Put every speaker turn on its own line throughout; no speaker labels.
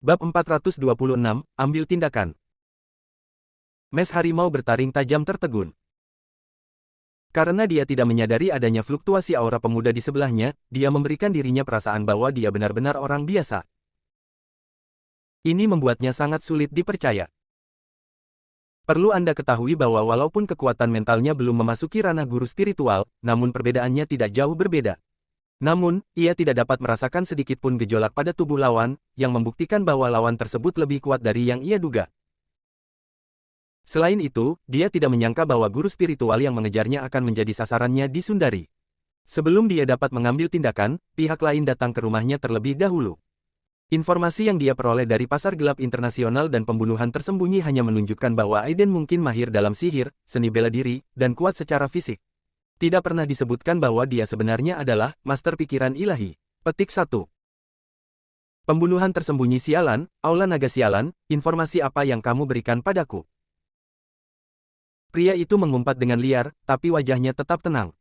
Bab 426, Ambil Tindakan. Mes harimau bertaring tajam tertegun. Karena dia tidak menyadari adanya fluktuasi aura pemuda di sebelahnya, dia memberikan dirinya perasaan bahwa dia benar-benar orang biasa. Ini membuatnya sangat sulit dipercaya. Perlu Anda ketahui bahwa walaupun kekuatan mentalnya belum memasuki ranah guru spiritual, namun perbedaannya tidak jauh berbeda. Namun, ia tidak dapat merasakan sedikit pun gejolak pada tubuh lawan, yang membuktikan bahwa lawan tersebut lebih kuat dari yang ia duga. Selain itu, dia tidak menyangka bahwa guru spiritual yang mengejarnya akan menjadi sasarannya di Sundari. Sebelum dia dapat mengambil tindakan, pihak lain datang ke rumahnya terlebih dahulu. Informasi yang dia peroleh dari pasar gelap internasional dan pembunuhan tersembunyi hanya menunjukkan bahwa Aiden mungkin mahir dalam sihir, seni bela diri, dan kuat secara fisik. Tidak pernah disebutkan bahwa dia sebenarnya adalah master pikiran ilahi. Petik 1. Pembunuhan tersembunyi sialan, Aula Naga Sialan, informasi apa yang kamu berikan padaku? Pria itu mengumpat dengan liar, tapi wajahnya tetap tenang.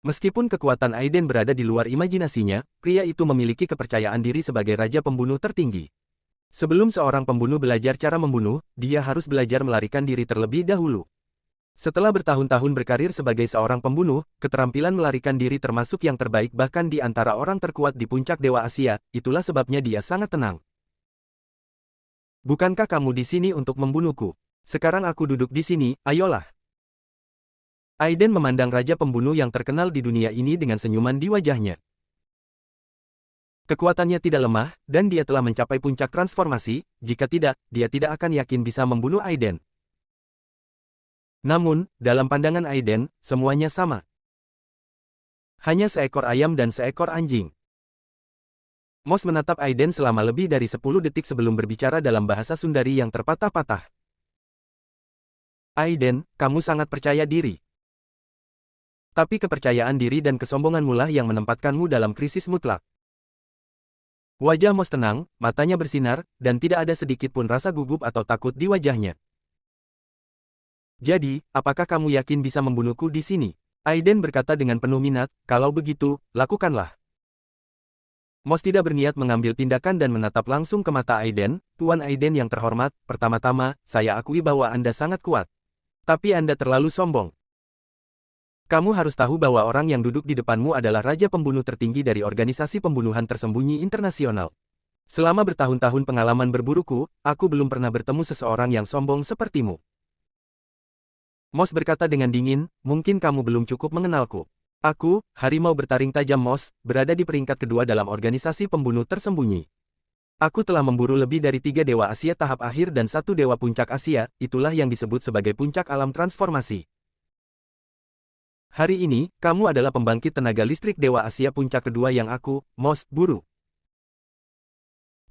Meskipun kekuatan Aiden berada di luar imajinasinya, pria itu memiliki kepercayaan diri sebagai raja pembunuh tertinggi. Sebelum seorang pembunuh belajar cara membunuh, dia harus belajar melarikan diri terlebih dahulu. Setelah bertahun-tahun berkarir sebagai seorang pembunuh, keterampilan melarikan diri termasuk yang terbaik bahkan di antara orang terkuat di puncak Dewa Asia, itulah sebabnya dia sangat tenang. Bukankah kamu di sini untuk membunuhku? Sekarang aku duduk di sini, ayolah. Aiden memandang raja pembunuh yang terkenal di dunia ini dengan senyuman di wajahnya. Kekuatannya tidak lemah, dan dia telah mencapai puncak transformasi, jika tidak, dia tidak akan yakin bisa membunuh Aiden. Namun, dalam pandangan Aiden, semuanya sama. Hanya seekor ayam dan seekor anjing. Moss menatap Aiden selama lebih dari 10 detik sebelum berbicara dalam bahasa Sundari yang terpatah-patah. Aiden, kamu sangat percaya diri. Tapi kepercayaan diri dan kesombonganmu lah yang menempatkanmu dalam krisis mutlak. Wajah Moss tenang, matanya bersinar, dan tidak ada sedikit pun rasa gugup atau takut di wajahnya. Jadi, apakah kamu yakin bisa membunuhku di sini? Aiden berkata dengan penuh minat, kalau begitu, lakukanlah. Moss tidak berniat mengambil tindakan dan menatap langsung ke mata Aiden. Tuan Aiden yang terhormat, pertama-tama, saya akui bahwa Anda sangat kuat. Tapi Anda terlalu sombong. Kamu harus tahu bahwa orang yang duduk di depanmu adalah raja pembunuh tertinggi dari organisasi pembunuhan tersembunyi internasional. Selama bertahun-tahun pengalaman berburuku, aku belum pernah bertemu seseorang yang sombong sepertimu. Moss berkata dengan dingin, mungkin kamu belum cukup mengenalku. Aku, harimau bertaring tajam Moss, berada di peringkat kedua dalam organisasi pembunuh tersembunyi. Aku telah memburu lebih dari 3 dewa Asia tahap akhir dan 1 dewa puncak Asia, itulah yang disebut sebagai puncak alam transformasi. Hari ini, kamu adalah pembangkit tenaga listrik dewa Asia puncak kedua yang aku, Moss, buru.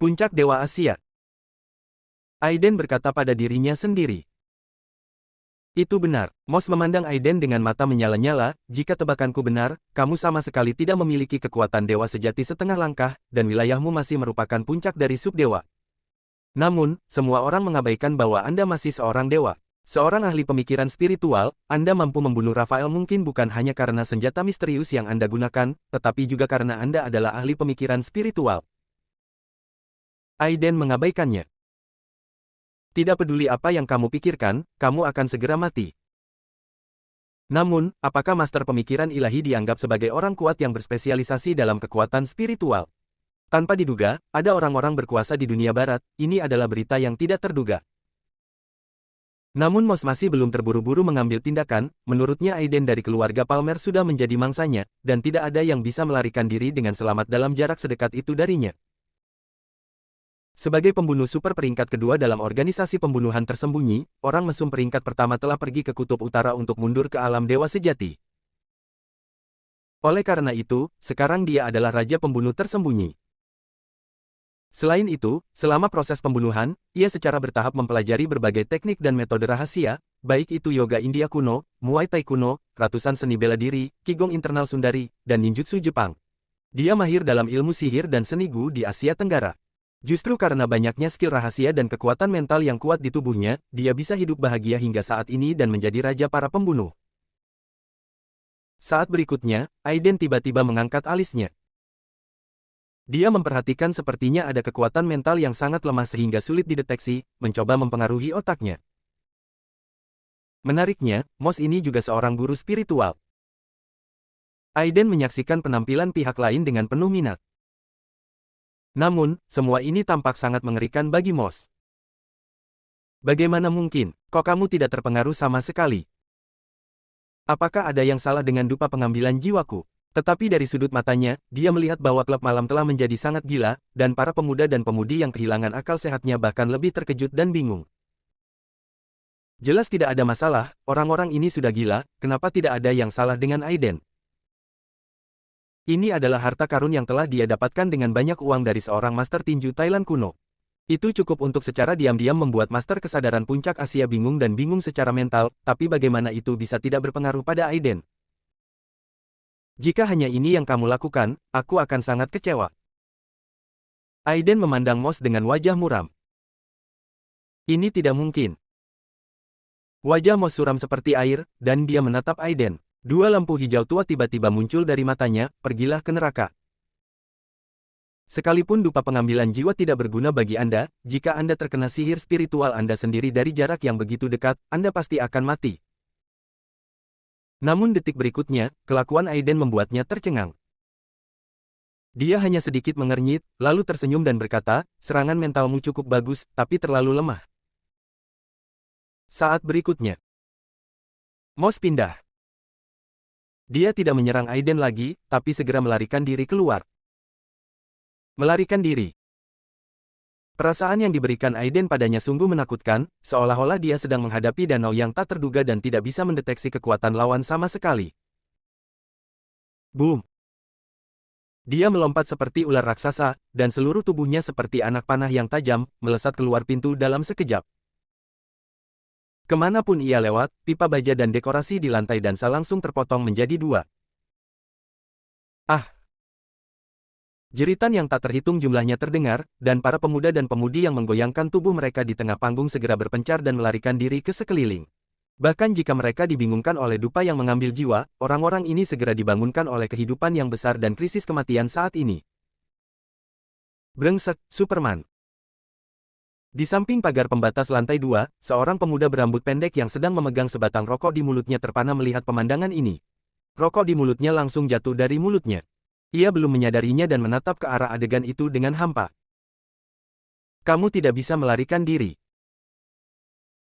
Puncak dewa Asia. Aiden berkata pada dirinya sendiri. Itu benar. Moss memandang Aiden dengan mata menyala-nyala, jika tebakanku benar, kamu sama sekali tidak memiliki kekuatan dewa sejati setengah langkah, dan wilayahmu masih merupakan puncak dari subdewa. Namun, semua orang mengabaikan bahwa Anda masih seorang dewa. Seorang ahli pemikiran spiritual, Anda mampu membunuh Rafael mungkin bukan hanya karena senjata misterius yang Anda gunakan, tetapi juga karena Anda adalah ahli pemikiran spiritual. Aiden mengabaikannya. Tidak peduli apa yang kamu pikirkan, kamu akan segera mati. Namun, apakah master pemikiran ilahi dianggap sebagai orang kuat yang berspesialisasi dalam kekuatan spiritual? Tanpa diduga, ada orang-orang berkuasa di dunia barat, ini adalah berita yang tidak terduga. Namun Moss masih belum terburu-buru mengambil tindakan, menurutnya Aiden dari keluarga Palmer sudah menjadi mangsanya, dan tidak ada yang bisa melarikan diri dengan selamat dalam jarak sedekat itu darinya. Sebagai pembunuh super peringkat kedua dalam organisasi pembunuhan tersembunyi, orang mesum peringkat pertama telah pergi ke kutub utara untuk mundur ke alam dewa sejati. Oleh karena itu, sekarang dia adalah raja pembunuh tersembunyi. Selain itu, selama proses pembunuhan, ia secara bertahap mempelajari berbagai teknik dan metode rahasia, baik itu yoga India kuno, Muay Thai kuno, ratusan seni bela diri, Qigong internal Sundari, dan ninjutsu Jepang. Dia mahir dalam ilmu sihir dan seni Gu di Asia Tenggara. Justru karena banyaknya skill rahasia dan kekuatan mental yang kuat di tubuhnya, dia bisa hidup bahagia hingga saat ini dan menjadi raja para pembunuh. Saat berikutnya, Aiden tiba-tiba mengangkat alisnya. Dia memperhatikan sepertinya ada kekuatan mental yang sangat lemah sehingga sulit dideteksi, mencoba mempengaruhi otaknya. Menariknya, Moss ini juga seorang guru spiritual. Aiden menyaksikan penampilan pihak lain dengan penuh minat. Namun, semua ini tampak sangat mengerikan bagi Moss. Bagaimana mungkin, kok kamu tidak terpengaruh sama sekali? Apakah ada yang salah dengan dupa pengambilan jiwaku? Tetapi dari sudut matanya, dia melihat bahwa klub malam telah menjadi sangat gila, dan para pemuda dan pemudi yang kehilangan akal sehatnya bahkan lebih terkejut dan bingung. Jelas tidak ada masalah, orang-orang ini sudah gila, kenapa tidak ada yang salah dengan Aiden? Ini adalah harta karun yang telah dia dapatkan dengan banyak uang dari seorang master tinju Thailand kuno. Itu cukup untuk secara diam-diam membuat master kesadaran puncak Asia bingung dan bingung secara mental, tapi bagaimana itu bisa tidak berpengaruh pada Aiden? Jika hanya ini yang kamu lakukan, aku akan sangat kecewa. Aiden memandang Moss dengan wajah muram. Ini tidak mungkin. Wajah Moss suram seperti air, dan dia menatap Aiden. Dua lampu hijau tua tiba-tiba muncul dari matanya, pergilah ke neraka. Sekalipun dupa pengambilan jiwa tidak berguna bagi Anda, jika Anda terkena sihir spiritual Anda sendiri dari jarak yang begitu dekat, Anda pasti akan mati. Namun detik berikutnya, kelakuan Aiden membuatnya tercengang. Dia hanya sedikit mengernyit, lalu tersenyum dan berkata, serangan mentalmu cukup bagus, tapi terlalu lemah. Saat berikutnya, Moss pindah. Dia tidak menyerang Aiden lagi, tapi segera melarikan diri keluar. Melarikan diri. Perasaan yang diberikan Aiden padanya sungguh menakutkan, seolah-olah dia sedang menghadapi danau yang tak terduga dan tidak bisa mendeteksi kekuatan lawan sama sekali. Boom! Dia melompat seperti ular raksasa, dan seluruh tubuhnya seperti anak panah yang tajam, melesat keluar pintu dalam sekejap. Kemanapun ia lewat, pipa baja dan dekorasi di lantai dansa langsung terpotong menjadi dua. Ah! Jeritan yang tak terhitung jumlahnya terdengar, dan para pemuda dan pemudi yang menggoyangkan tubuh mereka di tengah panggung segera berpencar dan melarikan diri ke sekeliling. Bahkan jika mereka dibingungkan oleh dupa yang mengambil jiwa, orang-orang ini segera dibangunkan oleh kehidupan yang besar dan krisis kematian saat ini. Brengsek, Superman. Di samping pagar pembatas lantai 2, seorang pemuda berambut pendek yang sedang memegang sebatang rokok di mulutnya terpana melihat pemandangan ini. Rokok di mulutnya langsung jatuh dari mulutnya. Ia belum menyadarinya dan menatap ke arah adegan itu dengan hampa. Kamu tidak bisa melarikan diri.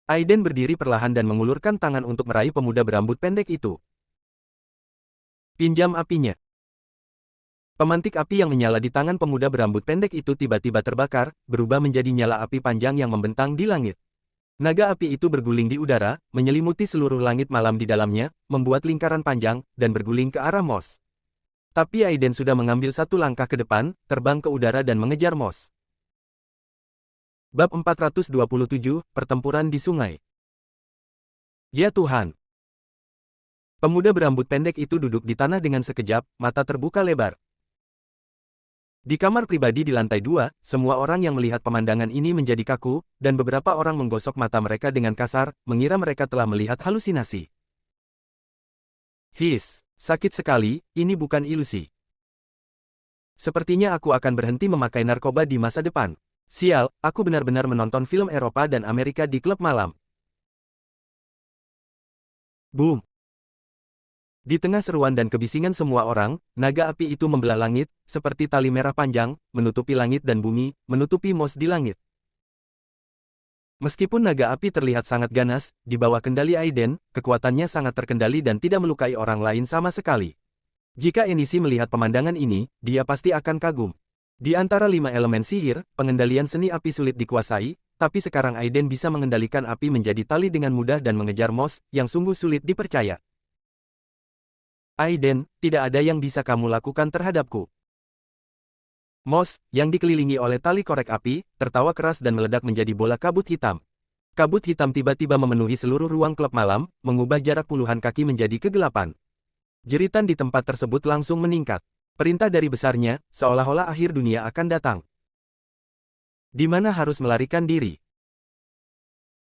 Aiden berdiri perlahan dan mengulurkan tangan untuk meraih pemuda berambut pendek itu. Pinjam apinya. Pemantik api yang menyala di tangan pemuda berambut pendek itu tiba-tiba terbakar, berubah menjadi nyala api panjang yang membentang di langit. Naga api itu berguling di udara, menyelimuti seluruh langit malam di dalamnya, membuat lingkaran panjang, dan berguling ke arah Moss. Tapi Aiden sudah mengambil satu langkah ke depan, terbang ke udara dan mengejar Moss. Bab 427, Pertempuran di Sungai. Ya Tuhan! Pemuda berambut pendek itu duduk di tanah dengan sekejap, mata terbuka lebar. Di kamar pribadi di lantai 2, semua orang yang melihat pemandangan ini menjadi kaku, dan beberapa orang menggosok mata mereka dengan kasar, mengira mereka telah melihat halusinasi. His! Sakit sekali, ini bukan ilusi. Sepertinya aku akan berhenti memakai narkoba di masa depan. Sial, aku benar-benar menonton film Eropa dan Amerika di klub malam. Boom! Di tengah seruan dan kebisingan semua orang, naga api itu membelah langit, seperti tali merah panjang, menutupi langit dan bumi, menutupi Moss di langit. Meskipun naga api terlihat sangat ganas, di bawah kendali Aiden, kekuatannya sangat terkendali dan tidak melukai orang lain sama sekali. Jika Enishi melihat pemandangan ini, dia pasti akan kagum. Di antara 5 elemen sihir, pengendalian seni api sulit dikuasai, tapi sekarang Aiden bisa mengendalikan api menjadi tali dengan mudah dan mengejar Moss, yang sungguh sulit dipercaya. Aiden, tidak ada yang bisa kamu lakukan terhadapku. Moss, yang dikelilingi oleh tali korek api, tertawa keras dan meledak menjadi bola kabut hitam. Kabut hitam tiba-tiba memenuhi seluruh ruang klub malam, mengubah jarak puluhan kaki menjadi kegelapan. Jeritan di tempat tersebut langsung meningkat. Perintah dari besarnya, seolah-olah akhir dunia akan datang. Di mana harus melarikan diri?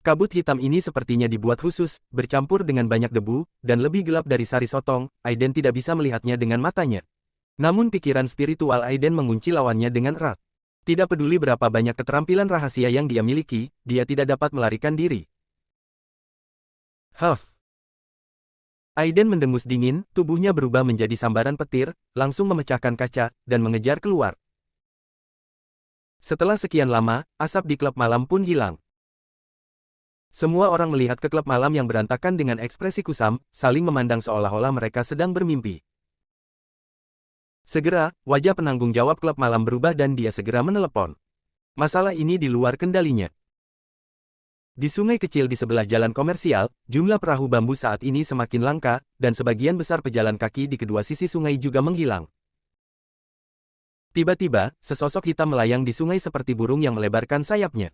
Kabut hitam ini sepertinya dibuat khusus, bercampur dengan banyak debu, dan lebih gelap dari sari sotong. Aiden tidak bisa melihatnya dengan matanya. Namun pikiran spiritual Aiden mengunci lawannya dengan erat. Tidak peduli berapa banyak keterampilan rahasia yang dia miliki, dia tidak dapat melarikan diri. Huff. Aiden mendengus dingin, tubuhnya berubah menjadi sambaran petir, langsung memecahkan kaca, dan mengejar keluar. Setelah sekian lama, asap di klub malam pun hilang. Semua orang melihat ke klub malam yang berantakan dengan ekspresi kusam, saling memandang seolah-olah mereka sedang bermimpi. Segera, wajah penanggung jawab klub malam berubah dan dia segera menelepon. Masalah ini di luar kendalinya. Di sungai kecil di sebelah jalan komersial, jumlah perahu bambu saat ini semakin langka, dan sebagian besar pejalan kaki di kedua sisi sungai juga menghilang. Tiba-tiba, sesosok hitam melayang di sungai seperti burung yang melebarkan sayapnya.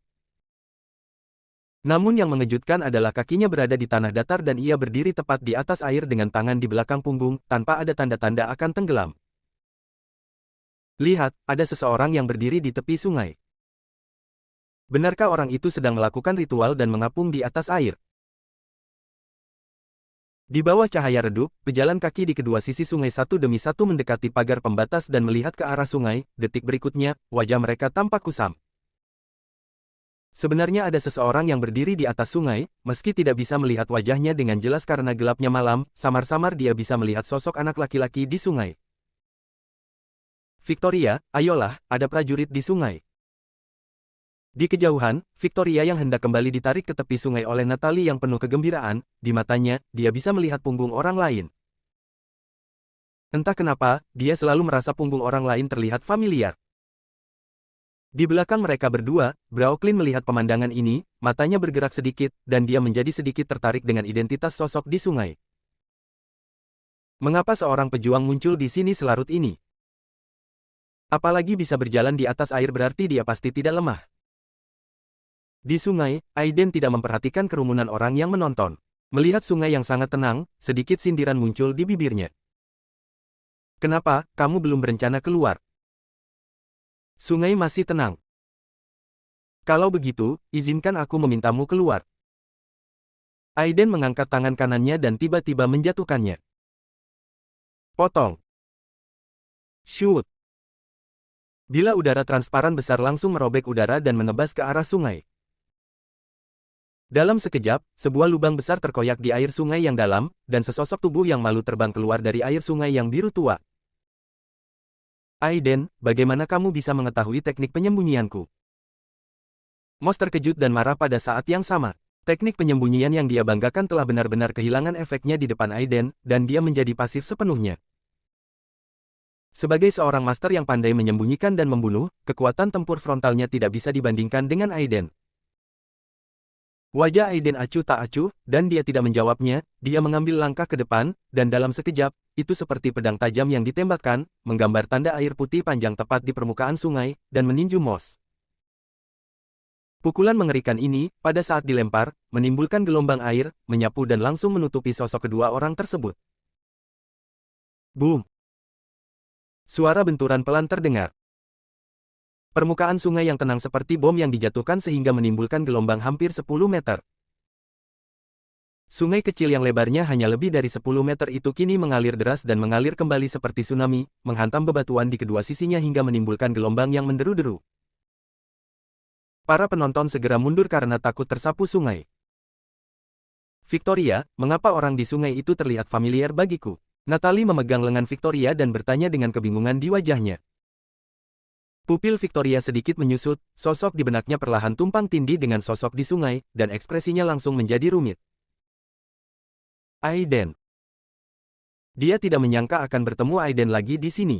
Namun yang mengejutkan adalah kakinya berada di tanah datar dan ia berdiri tepat di atas air dengan tangan di belakang punggung, tanpa ada tanda-tanda akan tenggelam. Lihat, ada seseorang yang berdiri di tepi sungai. Benarkah orang itu sedang melakukan ritual dan mengapung di atas air? Di bawah cahaya redup, pejalan kaki di kedua sisi sungai satu demi satu mendekati pagar pembatas dan melihat ke arah sungai. Detik berikutnya, wajah mereka tampak kusam. Sebenarnya ada seseorang yang berdiri di atas sungai, meski tidak bisa melihat wajahnya dengan jelas karena gelapnya malam, samar-samar dia bisa melihat sosok anak laki-laki di sungai. Victoria, ayolah, ada prajurit di sungai. Di kejauhan, Victoria yang hendak kembali ditarik ke tepi sungai oleh Natalie yang penuh kegembiraan, di matanya, dia bisa melihat punggung orang lain. Entah kenapa, dia selalu merasa punggung orang lain terlihat familiar. Di belakang mereka berdua, Brooklyn melihat pemandangan ini, matanya bergerak sedikit, dan dia menjadi sedikit tertarik dengan identitas sosok di sungai. Mengapa seorang pejuang muncul di sini selarut ini? Apalagi bisa berjalan di atas air berarti dia pasti tidak lemah. Di sungai, Aiden tidak memperhatikan kerumunan orang yang menonton. Melihat sungai yang sangat tenang, sedikit sindiran muncul di bibirnya. Kenapa, kamu belum berencana keluar? Sungai masih tenang. Kalau begitu, izinkan aku memintamu keluar. Aiden mengangkat tangan kanannya dan tiba-tiba menjatuhkannya. Potong. Shoot. Bila udara transparan besar langsung merobek udara dan menebas ke arah sungai. Dalam sekejap, sebuah lubang besar terkoyak di air sungai yang dalam, dan sesosok tubuh yang malu terbang keluar dari air sungai yang biru tua. Aiden, bagaimana kamu bisa mengetahui teknik penyembunyianku? Moss terkejut dan marah pada saat yang sama. Teknik penyembunyian yang dia banggakan telah benar-benar kehilangan efeknya di depan Aiden, dan dia menjadi pasif sepenuhnya. Sebagai seorang master yang pandai menyembunyikan dan membunuh, kekuatan tempur frontalnya tidak bisa dibandingkan dengan Aiden. Wajah Aiden acuh tak acuh, dan dia tidak menjawabnya. Dia mengambil langkah ke depan, dan dalam sekejap, itu seperti pedang tajam yang ditembakkan, menggambar tanda air putih panjang tepat di permukaan sungai, dan meninju Moss. Pukulan mengerikan ini, pada saat dilempar, menimbulkan gelombang air, menyapu dan langsung menutupi sosok kedua orang tersebut. Boom! Suara benturan pelan terdengar. Permukaan sungai yang tenang seperti bom yang dijatuhkan sehingga menimbulkan gelombang hampir 10 meter. Sungai kecil yang lebarnya hanya lebih dari 10 meter itu kini mengalir deras dan mengalir kembali seperti tsunami, menghantam bebatuan di kedua sisinya hingga menimbulkan gelombang yang menderu-deru. Para penonton segera mundur karena takut tersapu sungai. Victoria, mengapa orang di sungai itu terlihat familiar bagiku? Natalie memegang lengan Victoria dan bertanya dengan kebingungan di wajahnya. Pupil Victoria sedikit menyusut, sosok di benaknya perlahan tumpang tindih dengan sosok di sungai, dan ekspresinya langsung menjadi rumit. Aiden. Dia tidak menyangka akan bertemu Aiden lagi di sini.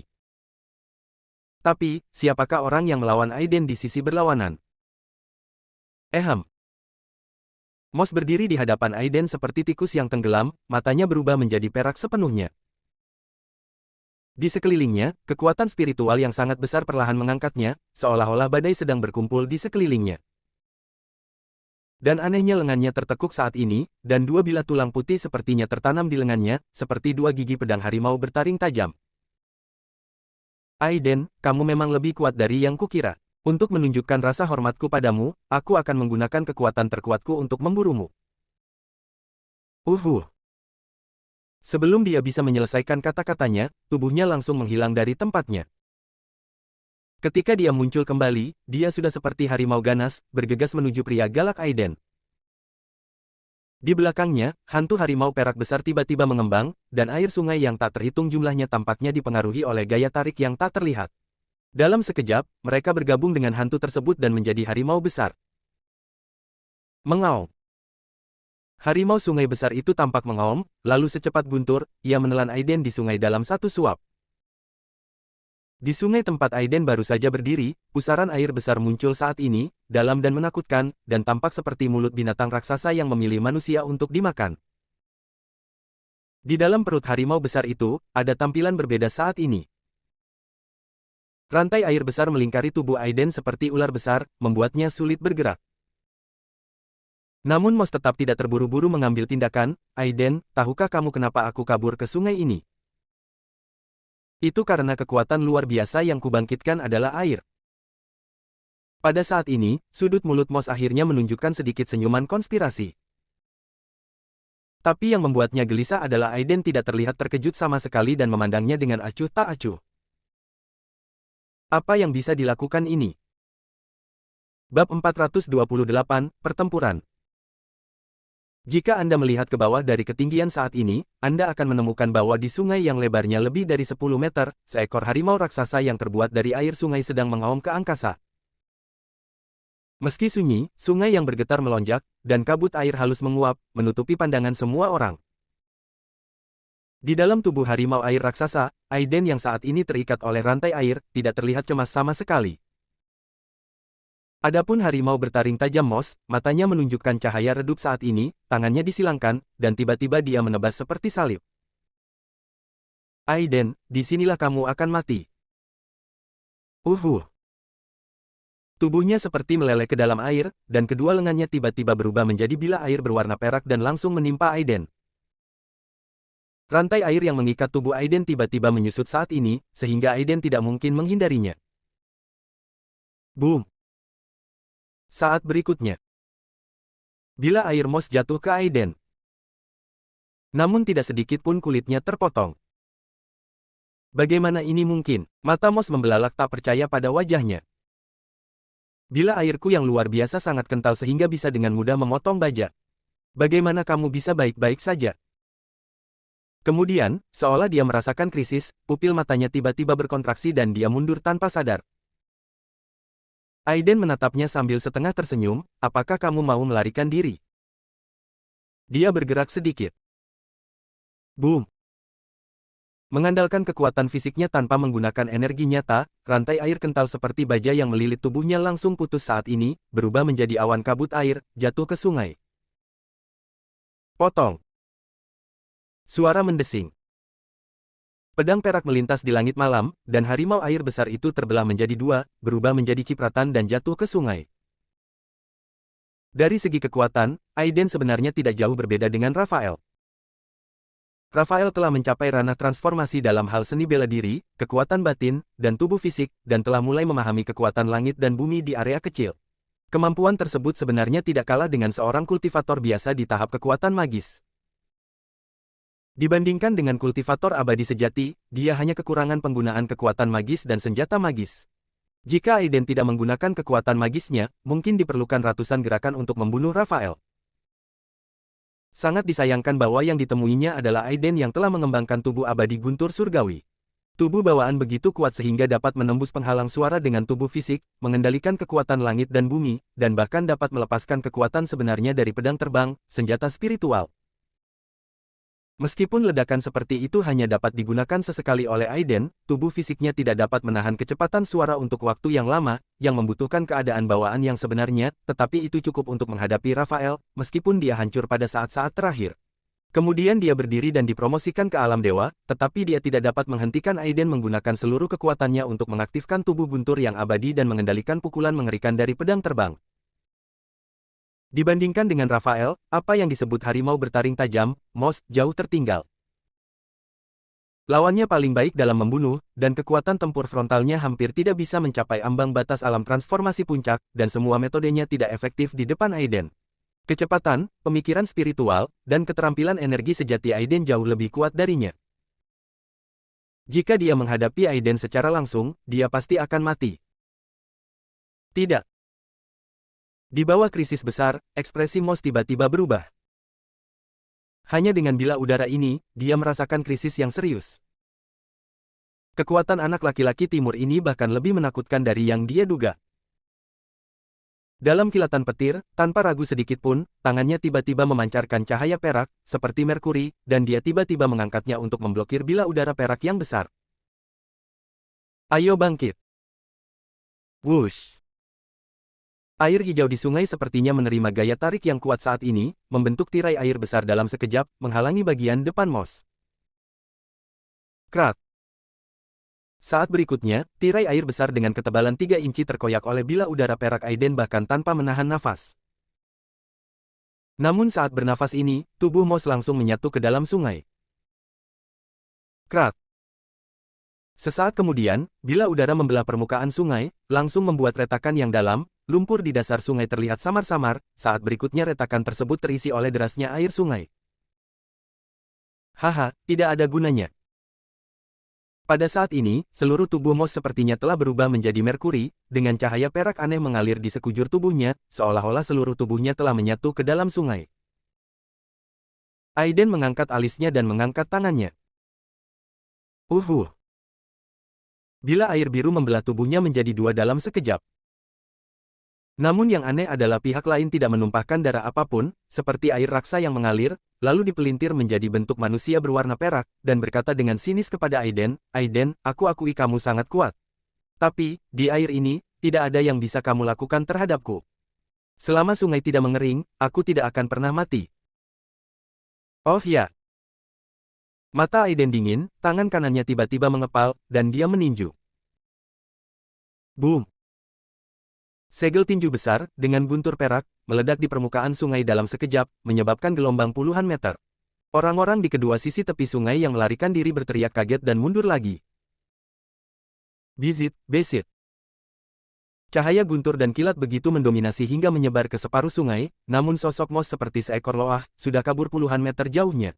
Tapi, siapakah orang yang melawan Aiden di sisi berlawanan? Moss berdiri di hadapan Aiden seperti tikus yang tenggelam, matanya berubah menjadi perak sepenuhnya. Di sekelilingnya, kekuatan spiritual yang sangat besar perlahan mengangkatnya, seolah-olah badai sedang berkumpul di sekelilingnya. Dan anehnya lengannya tertekuk saat ini, dan dua bilah tulang putih sepertinya tertanam di lengannya, seperti dua gigi pedang harimau bertaring tajam. Aiden, kamu memang lebih kuat dari yang kukira. Untuk menunjukkan rasa hormatku padamu, aku akan menggunakan kekuatan terkuatku untuk memburumu. Sebelum dia bisa menyelesaikan kata-katanya, tubuhnya langsung menghilang dari tempatnya. Ketika dia muncul kembali, dia sudah seperti harimau ganas, bergegas menuju pria galak Aiden. Di belakangnya, hantu harimau perak besar tiba-tiba mengembang, dan air sungai yang tak terhitung jumlahnya tampaknya dipengaruhi oleh gaya tarik yang tak terlihat. Dalam sekejap, mereka bergabung dengan hantu tersebut dan menjadi harimau besar. Mengaum. Harimau sungai besar itu tampak mengaum, lalu secepat guntur, ia menelan Aiden di sungai dalam satu suap. Di sungai tempat Aiden baru saja berdiri, pusaran air besar muncul saat ini, dalam dan menakutkan, dan tampak seperti mulut binatang raksasa yang memilih manusia untuk dimakan. Di dalam perut harimau besar itu, ada tampilan berbeda saat ini. Rantai air besar melingkari tubuh Aiden seperti ular besar, membuatnya sulit bergerak. Namun Moss tetap tidak terburu-buru mengambil tindakan. Aiden, tahukah kamu kenapa aku kabur ke sungai ini? Itu karena kekuatan luar biasa yang kubangkitkan adalah air. Pada saat ini, sudut mulut Moss akhirnya menunjukkan sedikit senyuman konspirasi. Tapi yang membuatnya gelisah adalah Aiden tidak terlihat terkejut sama sekali dan memandangnya dengan acuh tak acuh. Apa yang bisa dilakukan ini? Bab 428, Pertempuran. Jika Anda melihat ke bawah dari ketinggian saat ini, Anda akan menemukan bahwa di sungai yang lebarnya lebih dari 10 meter, seekor harimau raksasa yang terbuat dari air sungai sedang mengaum ke angkasa. Meski sunyi, sungai yang bergetar melonjak, dan kabut air halus menguap, menutupi pandangan semua orang. Di dalam tubuh harimau air raksasa, Aiden yang saat ini terikat oleh rantai air, tidak terlihat cemas sama sekali. Adapun harimau bertaring tajam Moss, matanya menunjukkan cahaya redup saat ini, tangannya disilangkan, dan tiba-tiba dia menebas seperti salib. Aiden, disinilah kamu akan mati. Tubuhnya seperti meleleh ke dalam air, dan kedua lengannya tiba-tiba berubah menjadi bila air berwarna perak dan langsung menimpa Aiden. Rantai air yang mengikat tubuh Aiden tiba-tiba menyusut saat ini, sehingga Aiden tidak mungkin menghindarinya. Boom! Saat berikutnya, bila air Moss jatuh ke Aiden. Namun tidak sedikit pun kulitnya terpotong. Bagaimana ini mungkin? Mata Moss membelalak tak percaya pada wajahnya. Bila airku yang luar biasa sangat kental sehingga bisa dengan mudah memotong baja. Bagaimana kamu bisa baik-baik saja? Kemudian, seolah dia merasakan krisis, pupil matanya tiba-tiba berkontraksi dan dia mundur tanpa sadar. Aiden menatapnya sambil setengah tersenyum, apakah kamu mau melarikan diri? Dia bergerak sedikit. Boom! Mengandalkan kekuatan fisiknya tanpa menggunakan energi nyata, rantai air kental seperti baja yang melilit tubuhnya langsung putus saat ini, berubah menjadi awan kabut air, jatuh ke sungai. Potong! Suara mendesing. Pedang perak melintas di langit malam, dan harimau air besar itu terbelah menjadi dua, berubah menjadi cipratan dan jatuh ke sungai. Dari segi kekuatan, Aiden sebenarnya tidak jauh berbeda dengan Raphael. Raphael telah mencapai ranah transformasi dalam hal seni bela diri, kekuatan batin, dan tubuh fisik, dan telah mulai memahami kekuatan langit dan bumi di area kecil. Kemampuan tersebut sebenarnya tidak kalah dengan seorang kultivator biasa di tahap kekuatan magis. Dibandingkan dengan kultivator abadi sejati, dia hanya kekurangan penggunaan kekuatan magis dan senjata magis. Jika Aiden tidak menggunakan kekuatan magisnya, mungkin diperlukan ratusan gerakan untuk membunuh Raphael. Sangat disayangkan bahwa yang ditemuinya adalah Aiden yang telah mengembangkan tubuh abadi guntur surgawi. Tubuh bawaan begitu kuat sehingga dapat menembus penghalang suara dengan tubuh fisik, mengendalikan kekuatan langit dan bumi, dan bahkan dapat melepaskan kekuatan sebenarnya dari pedang terbang, senjata spiritual. Meskipun ledakan seperti itu hanya dapat digunakan sesekali oleh Aiden, tubuh fisiknya tidak dapat menahan kecepatan suara untuk waktu yang lama, yang membutuhkan keadaan bawaan yang sebenarnya, tetapi itu cukup untuk menghadapi Raphael, meskipun dia hancur pada saat-saat terakhir. Kemudian dia berdiri dan dipromosikan ke alam dewa, tetapi dia tidak dapat menghentikan Aiden menggunakan seluruh kekuatannya untuk mengaktifkan tubuh guntur yang abadi dan mengendalikan pukulan mengerikan dari pedang terbang. Dibandingkan dengan Raphael, apa yang disebut harimau bertaring tajam, Moss, jauh tertinggal. Lawannya paling baik dalam membunuh, dan kekuatan tempur frontalnya hampir tidak bisa mencapai ambang batas alam transformasi puncak, dan semua metodenya tidak efektif di depan Aiden. Kecepatan, pemikiran spiritual, dan keterampilan energi sejati Aiden jauh lebih kuat darinya. Jika dia menghadapi Aiden secara langsung, dia pasti akan mati. Tidak. Di bawah krisis besar, ekspresi Moss tiba-tiba berubah. Hanya dengan bila udara ini, dia merasakan krisis yang serius. Kekuatan anak laki-laki timur ini bahkan lebih menakutkan dari yang dia duga. Dalam kilatan petir, tanpa ragu sedikit pun, tangannya tiba-tiba memancarkan cahaya perak, seperti merkuri, dan dia tiba-tiba mengangkatnya untuk memblokir bila udara perak yang besar. Ayo bangkit. Wush. Air hijau di sungai sepertinya menerima gaya tarik yang kuat saat ini, membentuk tirai air besar dalam sekejap, menghalangi bagian depan Moss. Krak. Saat berikutnya, tirai air besar dengan ketebalan 3 inci terkoyak oleh bila udara perak Aiden bahkan tanpa menahan nafas. Namun saat bernafas ini, tubuh Moss langsung menyatu ke dalam sungai. Krak. Sesaat kemudian, bila udara membelah permukaan sungai, langsung membuat retakan yang dalam, lumpur di dasar sungai terlihat samar-samar, saat berikutnya retakan tersebut terisi oleh derasnya air sungai. Haha, tidak ada gunanya. Pada saat ini, seluruh tubuh Moss sepertinya telah berubah menjadi merkuri, dengan cahaya perak aneh mengalir di sekujur tubuhnya, seolah-olah seluruh tubuhnya telah menyatu ke dalam sungai. Aiden mengangkat alisnya dan mengangkat tangannya. Bila air biru membelah tubuhnya menjadi 2 dalam sekejap. Namun yang aneh adalah pihak lain tidak menumpahkan darah apapun, seperti air raksa yang mengalir, lalu dipelintir menjadi bentuk manusia berwarna perak, dan berkata dengan sinis kepada Aiden, "Aiden, aku akui kamu sangat kuat. Tapi, di air ini, tidak ada yang bisa kamu lakukan terhadapku. Selama sungai tidak mengering, aku tidak akan pernah mati." Oh ya. Mata Aiden dingin, tangan kanannya tiba-tiba mengepal, dan dia meninju. Boom. Segel tinju besar, dengan guntur perak, meledak di permukaan sungai dalam sekejap, menyebabkan gelombang puluhan meter. Orang-orang di kedua sisi tepi sungai yang melarikan diri berteriak kaget dan mundur lagi. Bizit, besit. Cahaya guntur dan kilat begitu mendominasi hingga menyebar ke separuh sungai, namun sosok Moss seperti seekor loah, sudah kabur puluhan meter jauhnya.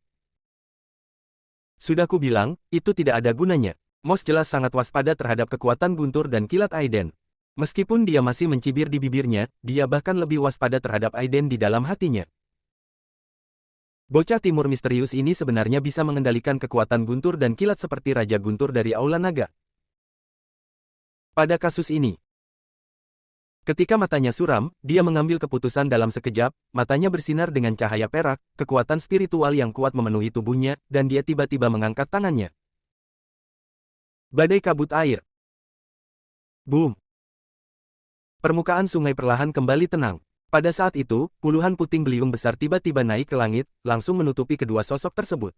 Sudah ku bilang, itu tidak ada gunanya. Moss jelas sangat waspada terhadap kekuatan guntur dan kilat Aiden. Meskipun dia masih mencibir di bibirnya, dia bahkan lebih waspada terhadap Aiden di dalam hatinya. Bocah timur misterius ini sebenarnya bisa mengendalikan kekuatan guntur dan kilat seperti Raja Guntur dari Aula Naga. Pada kasus ini, ketika matanya suram, dia mengambil keputusan dalam sekejap, matanya bersinar dengan cahaya perak, kekuatan spiritual yang kuat memenuhi tubuhnya, dan dia tiba-tiba mengangkat tangannya. Badai kabut air. Boom. Permukaan sungai perlahan kembali tenang. Pada saat itu, puluhan puting beliung besar tiba-tiba naik ke langit, langsung menutupi kedua sosok tersebut.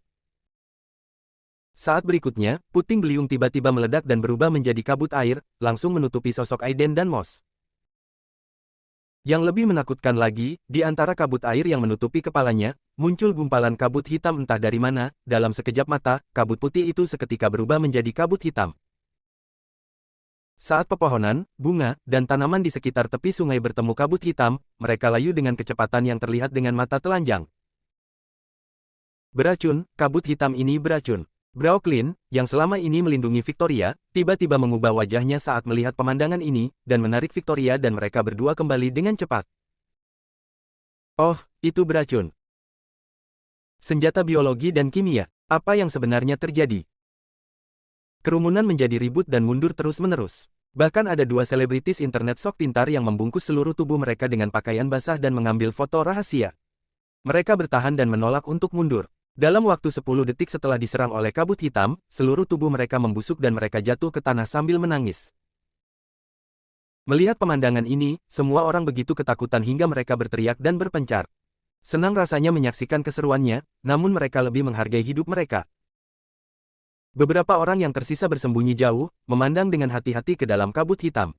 Saat berikutnya, puting beliung tiba-tiba meledak dan berubah menjadi kabut air, langsung menutupi sosok Aiden dan Moss. Yang lebih menakutkan lagi, di antara kabut air yang menutupi kepalanya, muncul gumpalan kabut hitam entah dari mana, dalam sekejap mata, kabut putih itu seketika berubah menjadi kabut hitam. Saat pepohonan, bunga, dan tanaman di sekitar tepi sungai bertemu kabut hitam, mereka layu dengan kecepatan yang terlihat dengan mata telanjang. Beracun, kabut hitam ini beracun. Brooklyn, yang selama ini melindungi Victoria, tiba-tiba mengubah wajahnya saat melihat pemandangan ini, dan menarik Victoria dan mereka berdua kembali dengan cepat. Oh, itu beracun. Senjata biologi dan kimia, apa yang sebenarnya terjadi? Kerumunan menjadi ribut dan mundur terus-menerus. Bahkan ada 2 selebritis internet sok pintar yang membungkus seluruh tubuh mereka dengan pakaian basah dan mengambil foto rahasia. Mereka bertahan dan menolak untuk mundur. Dalam waktu 10 detik setelah diserang oleh kabut hitam, seluruh tubuh mereka membusuk dan mereka jatuh ke tanah sambil menangis. Melihat pemandangan ini, semua orang begitu ketakutan hingga mereka berteriak dan berpencar. Senang rasanya menyaksikan keseruannya, namun mereka lebih menghargai hidup mereka. Beberapa orang yang tersisa bersembunyi jauh, memandang dengan hati-hati ke dalam kabut hitam.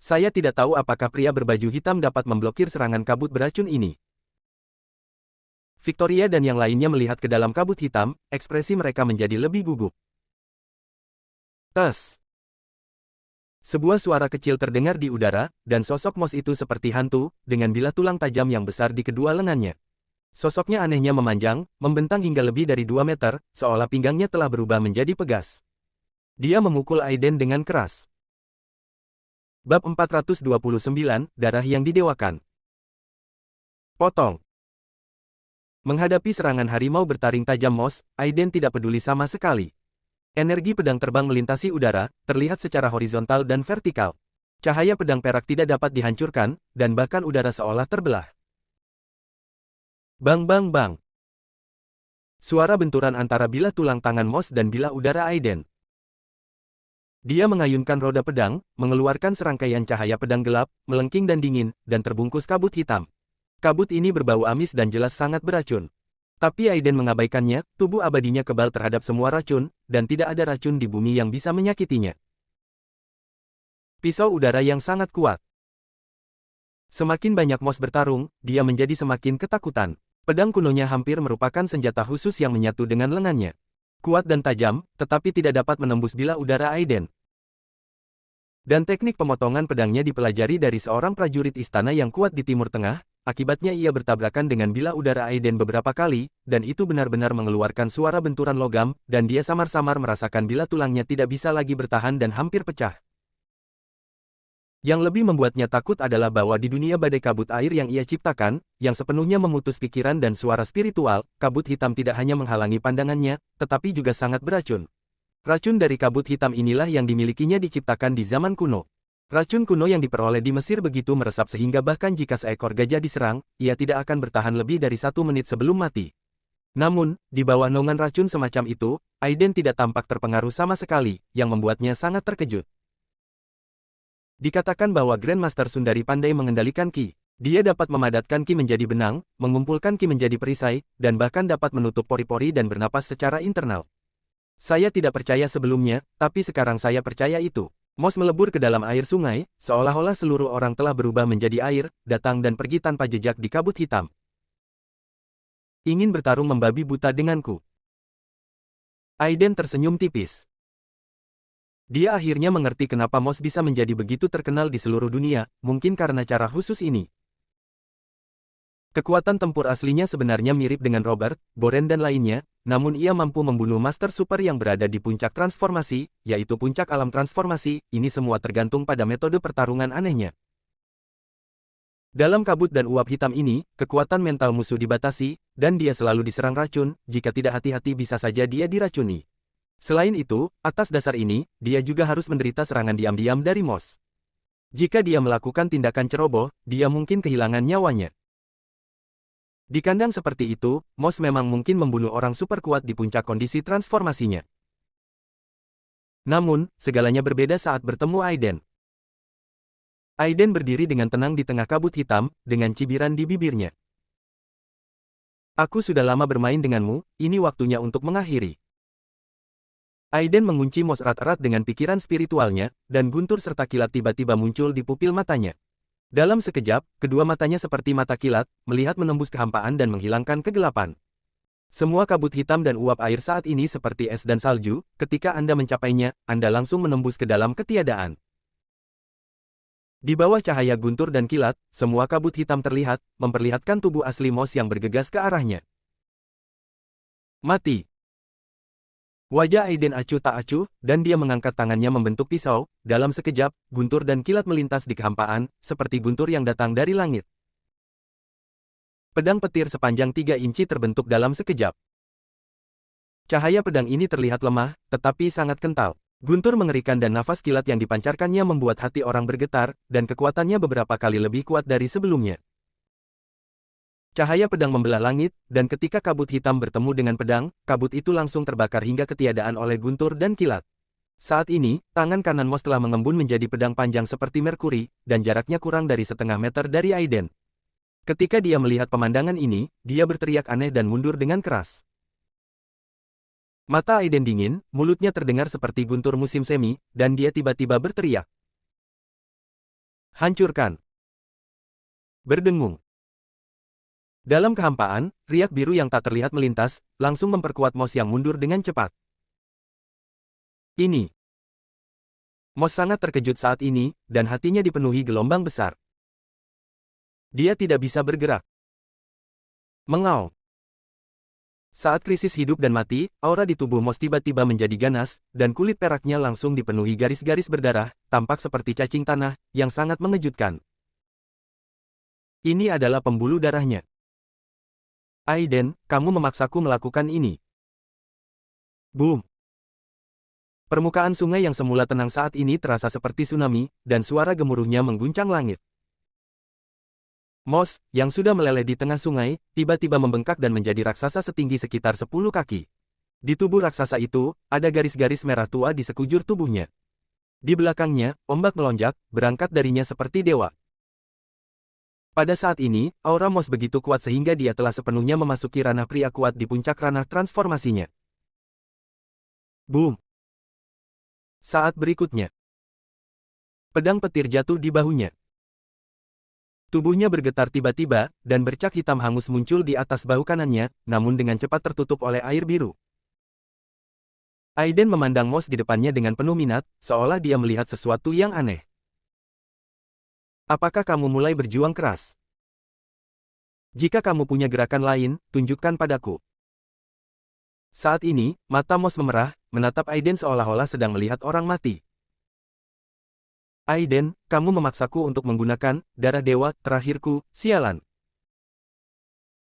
Saya tidak tahu apakah pria berbaju hitam dapat memblokir serangan kabut beracun ini. Victoria dan yang lainnya melihat ke dalam kabut hitam, ekspresi mereka menjadi lebih gugup. Tes. Sebuah suara kecil terdengar di udara, dan sosok Moss itu seperti hantu, dengan bilah tulang tajam yang besar di kedua lengannya. Sosoknya anehnya memanjang, membentang hingga lebih dari 2 meter, seolah pinggangnya telah berubah menjadi pegas. Dia memukul Aiden dengan keras. Bab 429, Darah yang Didewakan. Potong. Menghadapi serangan harimau bertaring tajam Moss, Aiden tidak peduli sama sekali. Energi pedang terbang melintasi udara, terlihat secara horizontal dan vertikal. Cahaya pedang perak tidak dapat dihancurkan, dan bahkan udara seolah terbelah. Bang bang bang. Suara benturan antara bilah tulang tangan Moss dan bilah udara Aiden. Dia mengayunkan roda pedang, mengeluarkan serangkaian cahaya pedang gelap, melengking dan dingin, dan terbungkus kabut hitam. Kabut ini berbau amis dan jelas sangat beracun. Tapi Aiden mengabaikannya, tubuh abadinya kebal terhadap semua racun, dan tidak ada racun di bumi yang bisa menyakitinya. Pisau udara yang sangat kuat. Semakin banyak Moss bertarung, dia menjadi semakin ketakutan. Pedang kunonya hampir merupakan senjata khusus yang menyatu dengan lengannya. Kuat dan tajam, tetapi tidak dapat menembus bilah udara Aiden. Dan teknik pemotongan pedangnya dipelajari dari seorang prajurit istana yang kuat di Timur Tengah. Akibatnya ia bertabrakan dengan bilah udara Aiden beberapa kali, dan itu benar-benar mengeluarkan suara benturan logam, dan dia samar-samar merasakan bilah tulangnya tidak bisa lagi bertahan dan hampir pecah. Yang lebih membuatnya takut adalah bahwa di dunia badai kabut air yang ia ciptakan, yang sepenuhnya memutus pikiran dan suara spiritual, kabut hitam tidak hanya menghalangi pandangannya, tetapi juga sangat beracun. Racun dari kabut hitam inilah yang dimilikinya diciptakan di zaman kuno. Racun kuno yang diperoleh di Mesir begitu meresap sehingga bahkan jika seekor gajah diserang, ia tidak akan bertahan lebih dari 1 menit sebelum mati. Namun, di bawah naungan racun semacam itu, Aiden tidak tampak terpengaruh sama sekali, yang membuatnya sangat terkejut. Dikatakan bahwa Grandmaster Sundari pandai mengendalikan Ki. Dia dapat memadatkan Ki menjadi benang, mengumpulkan Ki menjadi perisai, dan bahkan dapat menutup pori-pori dan bernapas secara internal. Saya tidak percaya sebelumnya, tapi sekarang saya percaya itu. Moss melebur ke dalam air sungai, seolah-olah seluruh orang telah berubah menjadi air, datang dan pergi tanpa jejak di kabut hitam. Ingin bertarung membabi buta denganku. Aiden tersenyum tipis. Dia akhirnya mengerti kenapa Moss bisa menjadi begitu terkenal di seluruh dunia, mungkin karena cara khusus ini. Kekuatan tempur aslinya sebenarnya mirip dengan Robert, Boren dan lainnya, namun ia mampu membunuh Master Super yang berada di puncak transformasi, yaitu puncak alam transformasi, ini semua tergantung pada metode pertarungan anehnya. Dalam kabut dan uap hitam ini, kekuatan mental musuh dibatasi, dan dia selalu diserang racun, jika tidak hati-hati bisa saja dia diracuni. Selain itu, atas dasar ini, dia juga harus menderita serangan diam-diam dari Moss. Jika dia melakukan tindakan ceroboh, dia mungkin kehilangan nyawanya. Di kandang seperti itu, Moss memang mungkin membunuh orang super kuat di puncak kondisi transformasinya. Namun, segalanya berbeda saat bertemu Aiden. Aiden berdiri dengan tenang di tengah kabut hitam, dengan cibiran di bibirnya. Aku sudah lama bermain denganmu, ini waktunya untuk mengakhiri. Aiden mengunci Moss erat-erat dengan pikiran spiritualnya, dan guntur serta kilat tiba-tiba muncul di pupil matanya. Dalam sekejap, kedua matanya seperti mata kilat, melihat menembus kehampaan dan menghilangkan kegelapan. Semua kabut hitam dan uap air saat ini seperti es dan salju, ketika Anda mencapainya, Anda langsung menembus ke dalam ketiadaan. Di bawah cahaya guntur dan kilat, semua kabut hitam terlihat, memperlihatkan tubuh asli Moss yang bergegas ke arahnya. Mati. Wajah Aiden acuh tak acuh, dan dia mengangkat tangannya membentuk pisau. Dalam sekejap, guntur dan kilat melintas di kehampaan, seperti guntur yang datang dari langit. Pedang petir sepanjang 3 inci terbentuk dalam sekejap. Cahaya pedang ini terlihat lemah, tetapi sangat kental. Guntur mengerikan dan nafas kilat yang dipancarkannya membuat hati orang bergetar, dan kekuatannya beberapa kali lebih kuat dari sebelumnya. Cahaya pedang membelah langit, dan ketika kabut hitam bertemu dengan pedang, kabut itu langsung terbakar hingga ketiadaan oleh guntur dan kilat. Saat ini, tangan kanan Moss telah mengembun menjadi pedang panjang seperti Merkuri, dan jaraknya kurang dari setengah meter dari Aiden. Ketika dia melihat pemandangan ini, dia berteriak aneh dan mundur dengan keras. Mata Aiden dingin, mulutnya terdengar seperti guntur musim semi, dan dia tiba-tiba berteriak. Hancurkan! Berdengung. Dalam kehampaan, riak biru yang tak terlihat melintas, langsung memperkuat Moss yang mundur dengan cepat. Ini. Moss sangat terkejut saat ini, dan hatinya dipenuhi gelombang besar. Dia tidak bisa bergerak. Mengaum. Saat krisis hidup dan mati, aura di tubuh Moss tiba-tiba menjadi ganas, dan kulit peraknya langsung dipenuhi garis-garis berdarah, tampak seperti cacing tanah, yang sangat mengejutkan. Ini adalah pembuluh darahnya. Aiden, kamu memaksaku melakukan ini. Boom! Permukaan sungai yang semula tenang saat ini terasa seperti tsunami, dan suara gemuruhnya mengguncang langit. Moss, yang sudah meleleh di tengah sungai, tiba-tiba membengkak dan menjadi raksasa setinggi sekitar 10 kaki. Di tubuh raksasa itu, ada garis-garis merah tua di sekujur tubuhnya. Di belakangnya, ombak melonjak, berangkat darinya seperti dewa. Pada saat ini, aura Moss begitu kuat sehingga dia telah sepenuhnya memasuki ranah pria kuat di puncak ranah transformasinya. Boom! Saat berikutnya, pedang petir jatuh di bahunya. Tubuhnya bergetar tiba-tiba, dan bercak hitam hangus muncul di atas bahu kanannya, namun dengan cepat tertutup oleh air biru. Aiden memandang Moss di depannya dengan penuh minat, seolah dia melihat sesuatu yang aneh. Apakah kamu mulai berjuang keras? Jika kamu punya gerakan lain, tunjukkan padaku. Saat ini, mata Moss memerah, menatap Aiden seolah-olah sedang melihat orang mati. Aiden, kamu memaksaku untuk menggunakan darah dewa terakhirku, sialan.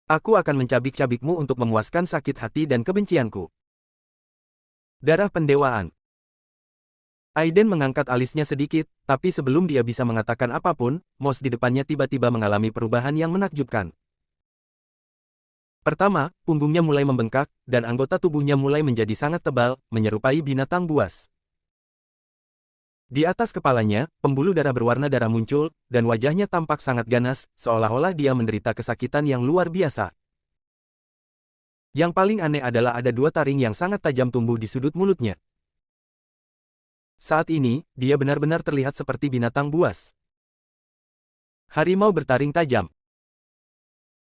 Aku akan mencabik-cabikmu untuk memuaskan sakit hati dan kebencianku. Darah pendewaan. Aiden mengangkat alisnya sedikit, tapi sebelum dia bisa mengatakan apapun, Moss di depannya tiba-tiba mengalami perubahan yang menakjubkan. Pertama, punggungnya mulai membengkak, dan anggota tubuhnya mulai menjadi sangat tebal, menyerupai binatang buas. Di atas kepalanya, pembuluh darah berwarna darah muncul, dan wajahnya tampak sangat ganas, seolah-olah dia menderita kesakitan yang luar biasa. Yang paling aneh adalah ada 2 taring yang sangat tajam tumbuh di sudut mulutnya. Saat ini, dia benar-benar terlihat seperti binatang buas. Harimau bertaring tajam.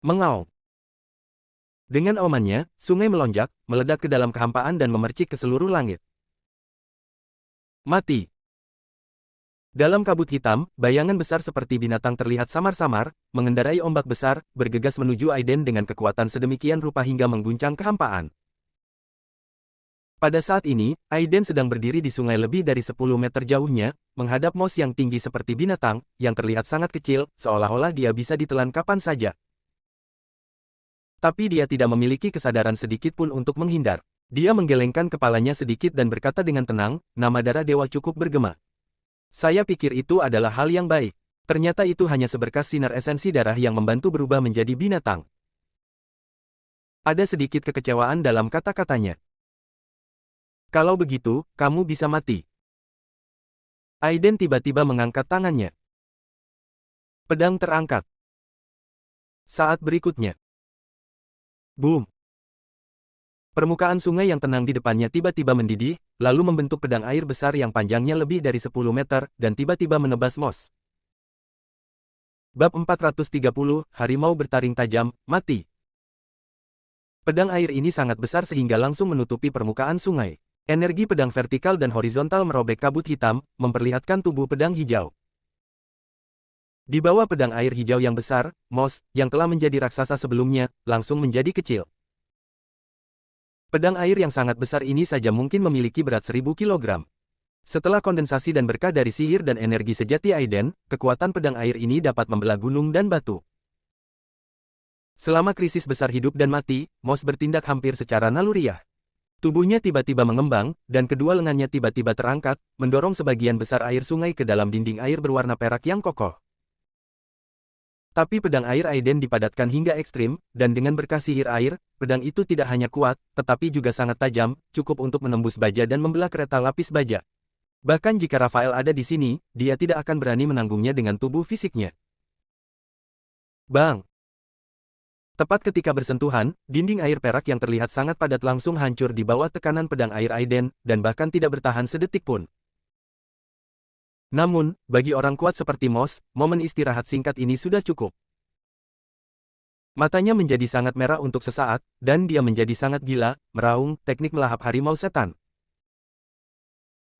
Mengaum. Dengan aumannya, sungai melonjak, meledak ke dalam kehampaan dan memercik ke seluruh langit. Mati. Dalam kabut hitam, bayangan besar seperti binatang terlihat samar-samar, mengendarai ombak besar, bergegas menuju Aiden dengan kekuatan sedemikian rupa hingga mengguncang kehampaan. Pada saat ini, Aiden sedang berdiri di sungai lebih dari 10 meter jauhnya, menghadap Moss yang tinggi seperti binatang, yang terlihat sangat kecil, seolah-olah dia bisa ditelan kapan saja. Tapi dia tidak memiliki kesadaran sedikit pun untuk menghindar. Dia menggelengkan kepalanya sedikit dan berkata dengan tenang, nama darah dewa cukup bergema. Saya pikir itu adalah hal yang baik. Ternyata itu hanya seberkas sinar esensi darah yang membantu berubah menjadi binatang. Ada sedikit kekecewaan dalam kata-katanya. Kalau begitu, kamu bisa mati. Aiden tiba-tiba mengangkat tangannya. Pedang terangkat. Saat berikutnya. Boom. Permukaan sungai yang tenang di depannya tiba-tiba mendidih, lalu membentuk pedang air besar yang panjangnya lebih dari 10 meter, dan tiba-tiba menebas Moss. Bab 430, Harimau bertaring tajam, mati. Pedang air ini sangat besar sehingga langsung menutupi permukaan sungai. Energi pedang vertikal dan horizontal merobek kabut hitam, memperlihatkan tubuh pedang hijau. Di bawah pedang air hijau yang besar, Moss, yang telah menjadi raksasa sebelumnya, langsung menjadi kecil. Pedang air yang sangat besar ini saja mungkin memiliki berat 1000 kg. Setelah kondensasi dan berkah dari sihir dan energi sejati Aiden, kekuatan pedang air ini dapat membelah gunung dan batu. Selama krisis besar hidup dan mati, Moss bertindak hampir secara naluriah. Tubuhnya tiba-tiba mengembang, dan kedua lengannya tiba-tiba terangkat, mendorong sebagian besar air sungai ke dalam dinding air berwarna perak yang kokoh. Tapi pedang air Aiden dipadatkan hingga ekstrim, dan dengan berkah sihir air, pedang itu tidak hanya kuat, tetapi juga sangat tajam, cukup untuk menembus baja dan membelah kereta lapis baja. Bahkan jika Rafael ada di sini, dia tidak akan berani menanggungnya dengan tubuh fisiknya. Bang! Tepat ketika bersentuhan, dinding air perak yang terlihat sangat padat langsung hancur di bawah tekanan pedang air Aiden, dan bahkan tidak bertahan sedetik pun. Namun, bagi orang kuat seperti Moss, momen istirahat singkat ini sudah cukup. Matanya menjadi sangat merah untuk sesaat, dan dia menjadi sangat gila, meraung, teknik melahap harimau setan.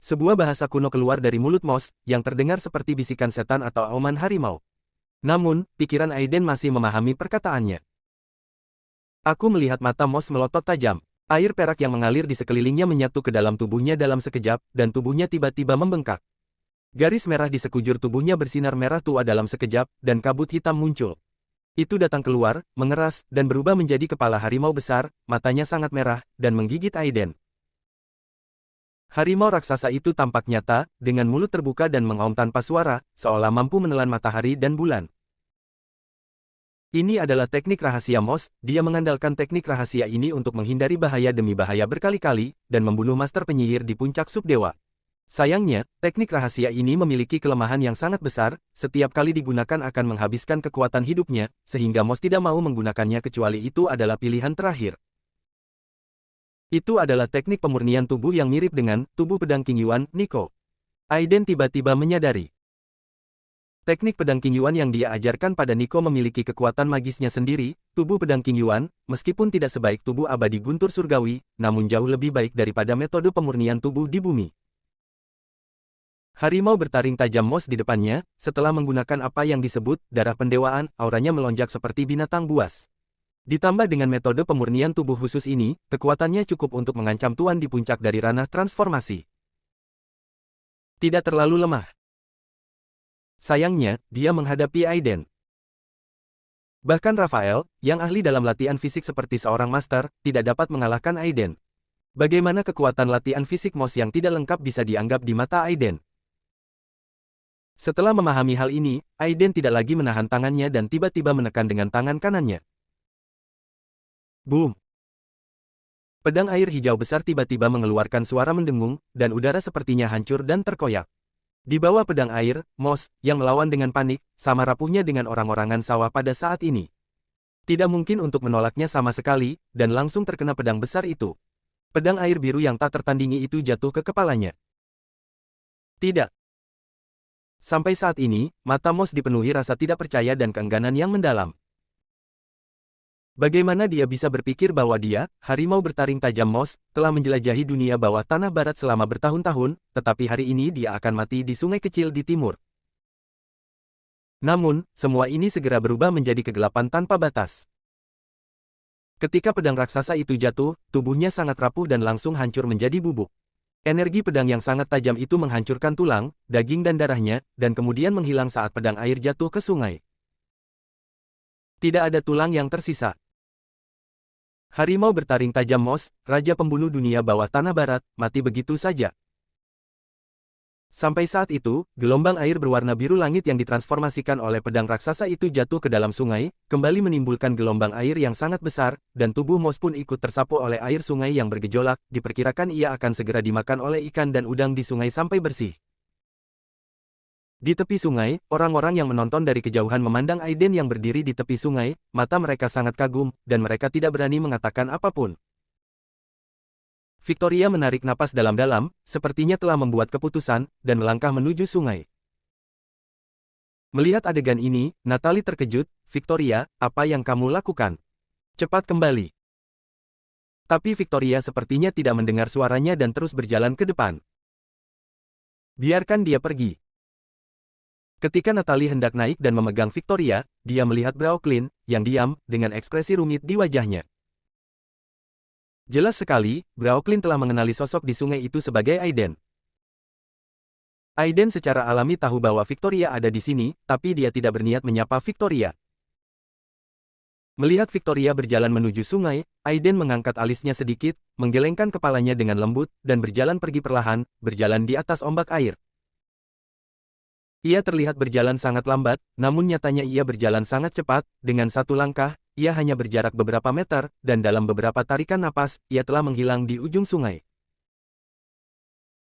Sebuah bahasa kuno keluar dari mulut Moss, yang terdengar seperti bisikan setan atau auman harimau. Namun, pikiran Aiden masih memahami perkataannya. Aku melihat mata Moss melotot tajam. Air perak yang mengalir di sekelilingnya menyatu ke dalam tubuhnya dalam sekejap, dan tubuhnya tiba-tiba membengkak. Garis merah di sekujur tubuhnya bersinar merah tua dalam sekejap, dan kabut hitam muncul. Itu datang keluar, mengeras, dan berubah menjadi kepala harimau besar, matanya sangat merah, dan menggigit Aiden. Harimau raksasa itu tampak nyata, dengan mulut terbuka dan mengaum tanpa suara, seolah mampu menelan matahari dan bulan. Ini adalah teknik rahasia Moss, dia mengandalkan teknik rahasia ini untuk menghindari bahaya demi bahaya berkali-kali, dan membunuh master penyihir di puncak subdewa. Sayangnya, teknik rahasia ini memiliki kelemahan yang sangat besar, setiap kali digunakan akan menghabiskan kekuatan hidupnya, sehingga Moss tidak mau menggunakannya kecuali itu adalah pilihan terakhir. Itu adalah teknik pemurnian tubuh yang mirip dengan tubuh pedang King Yuan, Nico. Aiden tiba-tiba menyadari. Teknik pedang King Yuan yang dia ajarkan pada Nico memiliki kekuatan magisnya sendiri. Tubuh pedang King Yuan, meskipun tidak sebaik tubuh abadi guntur surgawi, namun jauh lebih baik daripada metode pemurnian tubuh di bumi. Harimau bertaring tajam Moss di depannya, setelah menggunakan apa yang disebut darah pendewaan, auranya melonjak seperti binatang buas. Ditambah dengan metode pemurnian tubuh khusus ini, kekuatannya cukup untuk mengancam Tuan di puncak dari ranah transformasi. Tidak terlalu lemah. Sayangnya, dia menghadapi Aiden. Bahkan Raphael, yang ahli dalam latihan fisik seperti seorang master, tidak dapat mengalahkan Aiden. Bagaimana kekuatan latihan fisik Moss yang tidak lengkap bisa dianggap di mata Aiden? Setelah memahami hal ini, Aiden tidak lagi menahan tangannya dan tiba-tiba menekan dengan tangan kanannya. Boom! Pedang air hijau besar tiba-tiba mengeluarkan suara mendengung, dan udara sepertinya hancur dan terkoyak. Di bawah pedang air, Moss, yang melawan dengan panik, sama rapuhnya dengan orang-orangan sawah pada saat ini. Tidak mungkin untuk menolaknya sama sekali, dan langsung terkena pedang besar itu. Pedang air biru yang tak tertandingi itu jatuh ke kepalanya. Tidak. Sampai saat ini, mata Moss dipenuhi rasa tidak percaya dan keengganan yang mendalam. Bagaimana dia bisa berpikir bahwa dia, harimau bertaring tajam Moss, telah menjelajahi dunia bawah tanah barat selama bertahun-tahun, tetapi hari ini dia akan mati di sungai kecil di timur. Namun, semua ini segera berubah menjadi kegelapan tanpa batas. Ketika pedang raksasa itu jatuh, tubuhnya sangat rapuh dan langsung hancur menjadi bubuk. Energi pedang yang sangat tajam itu menghancurkan tulang, daging dan darahnya, dan kemudian menghilang saat pedang air jatuh ke sungai. Tidak ada tulang yang tersisa. Harimau bertaring tajam Moss, raja pembunuh dunia bawah tanah barat, mati begitu saja. Sampai saat itu, gelombang air berwarna biru langit yang ditransformasikan oleh pedang raksasa itu jatuh ke dalam sungai, kembali menimbulkan gelombang air yang sangat besar, dan tubuh Moss pun ikut tersapu oleh air sungai yang bergejolak, diperkirakan ia akan segera dimakan oleh ikan dan udang di sungai sampai bersih. Di tepi sungai, orang-orang yang menonton dari kejauhan memandang Aiden yang berdiri di tepi sungai, mata mereka sangat kagum, dan mereka tidak berani mengatakan apapun. Victoria menarik napas dalam-dalam, sepertinya telah membuat keputusan, dan melangkah menuju sungai. Melihat adegan ini, Natalie terkejut. Victoria, apa yang kamu lakukan? Cepat kembali. Tapi Victoria sepertinya tidak mendengar suaranya dan terus berjalan ke depan. Biarkan dia pergi. Ketika Natalie hendak naik dan memegang Victoria, dia melihat Brooklyn, yang diam, dengan ekspresi rumit di wajahnya. Jelas sekali, Brooklyn telah mengenali sosok di sungai itu sebagai Aiden. Aiden secara alami tahu bahwa Victoria ada di sini, tapi dia tidak berniat menyapa Victoria. Melihat Victoria berjalan menuju sungai, Aiden mengangkat alisnya sedikit, menggelengkan kepalanya dengan lembut, dan berjalan pergi perlahan, berjalan di atas ombak air. Ia terlihat berjalan sangat lambat, namun nyatanya ia berjalan sangat cepat, dengan satu langkah, ia hanya berjarak beberapa meter, dan dalam beberapa tarikan napas, ia telah menghilang di ujung sungai.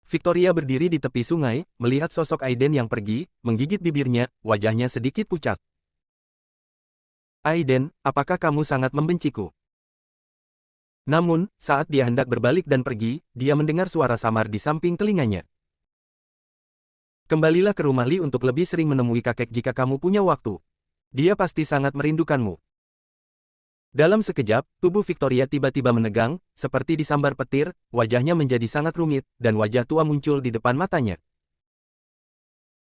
Victoria berdiri di tepi sungai, melihat sosok Aiden yang pergi, menggigit bibirnya, wajahnya sedikit pucat. Aiden, apakah kamu sangat membenciku? Namun, saat dia hendak berbalik dan pergi, dia mendengar suara samar di samping telinganya. Kembalilah ke rumah Li untuk lebih sering menemui kakek jika kamu punya waktu. Dia pasti sangat merindukanmu. Dalam sekejap, tubuh Victoria tiba-tiba menegang, seperti disambar petir, wajahnya menjadi sangat rumit, dan wajah tua muncul di depan matanya.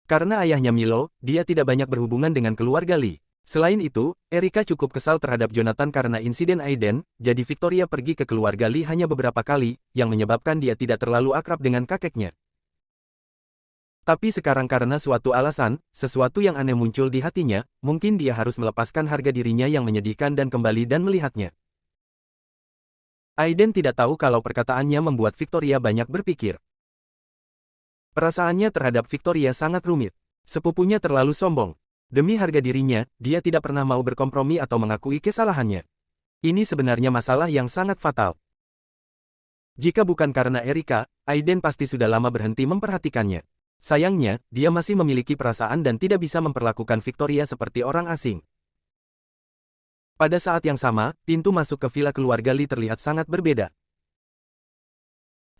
Karena ayahnya Milo, dia tidak banyak berhubungan dengan keluarga Lee. Selain itu, Erika cukup kesal terhadap Jonathan karena insiden Aiden, jadi Victoria pergi ke keluarga Lee hanya beberapa kali, yang menyebabkan dia tidak terlalu akrab dengan kakeknya. Tapi sekarang karena suatu alasan, sesuatu yang aneh muncul di hatinya, mungkin dia harus melepaskan harga dirinya yang menyedihkan dan kembali dan melihatnya. Aiden tidak tahu kalau perkataannya membuat Victoria banyak berpikir. Perasaannya terhadap Victoria sangat rumit. Sepupunya terlalu sombong. Demi harga dirinya, dia tidak pernah mau berkompromi atau mengakui kesalahannya. Ini sebenarnya masalah yang sangat fatal. Jika bukan karena Erika, Aiden pasti sudah lama berhenti memperhatikannya. Sayangnya, dia masih memiliki perasaan dan tidak bisa memperlakukan Victoria seperti orang asing. Pada saat yang sama, pintu masuk ke villa keluarga Lee terlihat sangat berbeda.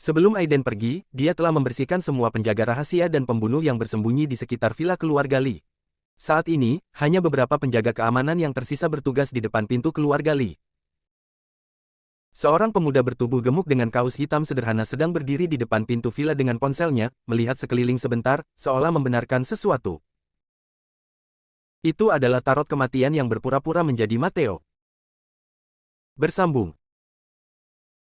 Sebelum Aiden pergi, dia telah membersihkan semua penjaga rahasia dan pembunuh yang bersembunyi di sekitar villa keluarga Lee. Saat ini, hanya beberapa penjaga keamanan yang tersisa bertugas di depan pintu keluarga Lee. Seorang pemuda bertubuh gemuk dengan kaos hitam sederhana sedang berdiri di depan pintu villa dengan ponselnya, melihat sekeliling sebentar, seolah membenarkan sesuatu. Itu adalah tarot kematian yang berpura-pura menjadi Matteo. Bersambung.